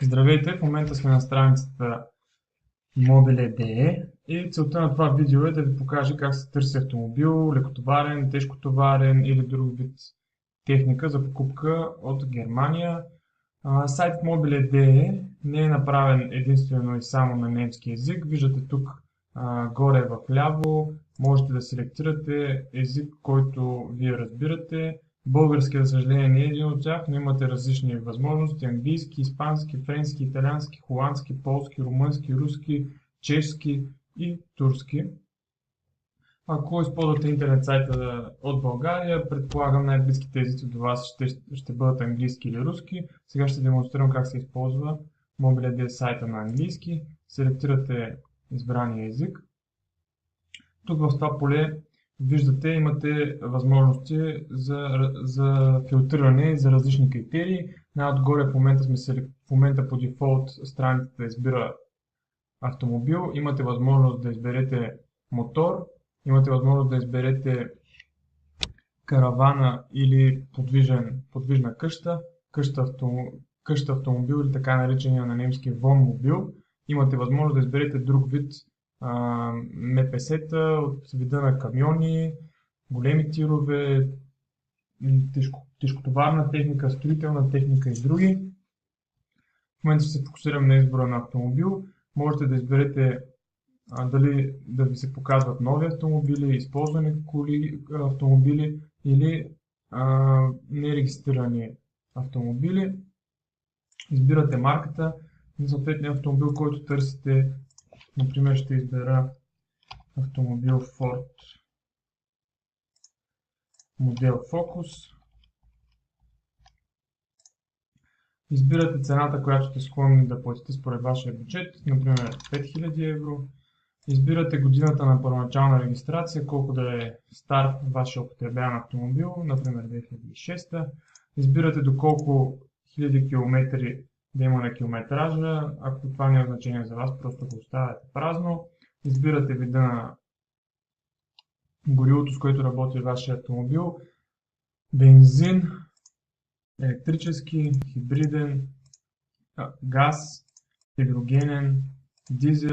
Здравейте, в момента сме на страницата mobile.de и целта на това видео е да ви покажа как се търси автомобил, лекотоварен, тежкотоварен или друг вид техника за покупка от Германия. Сайтът mobile.de не е направен единствено и само на немски език. Виждате тук горе в ляво, можете да селектирате език, който вие разбирате. Български, за съжаление, не е един от тях, но имате различни възможности: английски, испански, френски, италиански, холандски, полски, румънски, руски, чешки и турски. Ако използвате интернет сайта от България, предполагам най-близките езици до вас ще бъдат английски или руски. Сега ще демонстрирам как се използва mobile.de сайта на английски. Селектирате избрания език. Тук в това поле виждате, имате възможности за филтриране за различни критерии. Най-отгоре в момента по дефолт страницата избира автомобил. Имате възможност да изберете мотор, имате възможност да изберете каравана или подвижна къща, къща автомобил или така наречения на немски вонмобил. Имате възможност да изберете друг вид МПС-та от вида на камиони, големи тирове, тежкотоварна техника, строителна техника и други. В момента ще се фокусирам на избора на автомобил. Можете да изберете дали да ви се показват нови автомобили, използвани автомобили или нерегистрирани автомобили. Избирате марката на съответния автомобил, който търсите. Например, ще избера автомобил Ford модел Focus. Избирате цената, която сте склонни да платите според вашия бюджет, например 5000 евро. Избирате годината на първоначална регистрация, колко да е стар вашия употребяван автомобил, например 2006. Избирате до колко хиляди километри да има на километража. Ако това не е значение за вас, просто го оставяте празно. Избирате вида на горивото, с което работи вашия автомобил: бензин, електрически, хибриден, газ, хидрогенен, дизел,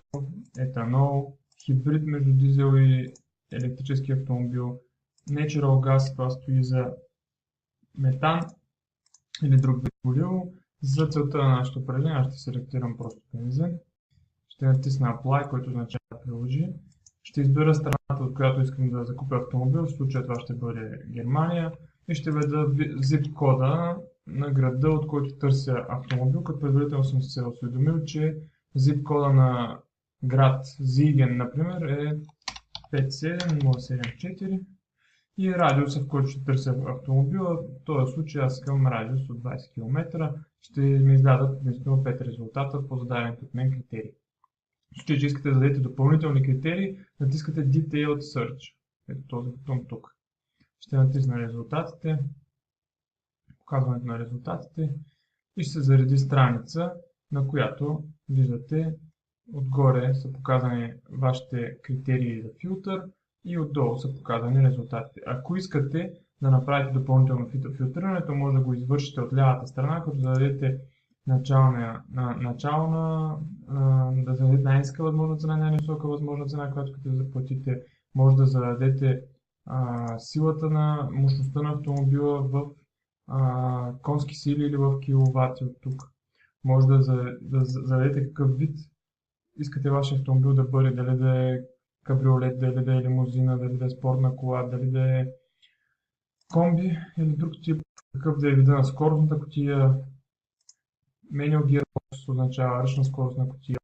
етанол, хибрид между дизел и електрически автомобил, natural gas, това стои за метан или друг вид гориво. За целта на нашето упражнение ще селектирам просто бензин. Ще натисна Apply, който означава приложи. Ще избера страната, от която искам да закупя автомобил. В случая това ще бъде Германия. И ще введа zip кода на града, от който търся автомобил, като предварително съм се осведомил, че zip кода на град Зиген, например, е 57074 и радиуса, в който ще търся автомобила. В този случай аз искам радиус от 20 км. Ще ми издадат единствено 5 резултата по зададените от мен критерии. В случай, че искате да дадете допълнителни критерии, натискате Detailed Search. Ето този бутон тук. Ще натисна резултатите, показването на резултатите и ще се зареди страница, на която виждате отгоре са показани вашите критерии за филтър и отдолу са показани резултатите. Ако искате да направите допълнително филтрирането, може да го извършите от лявата страна, като зададете да зададете най-ниска възможна цена, най-висока възможна цена, която искате да заплатите. Може да зададете силата на мощността на автомобила в конски сили или в киловати от тук. Може да зададете какъв вид искате вашия автомобил да бъде, дали да е кабриолет, дали да е лимузина, дали да е спортна кола, дали да е комби или друг тип, какъв да е вида на скоростната кутия. Manual Gearbox означава ръчна скоростна кутия.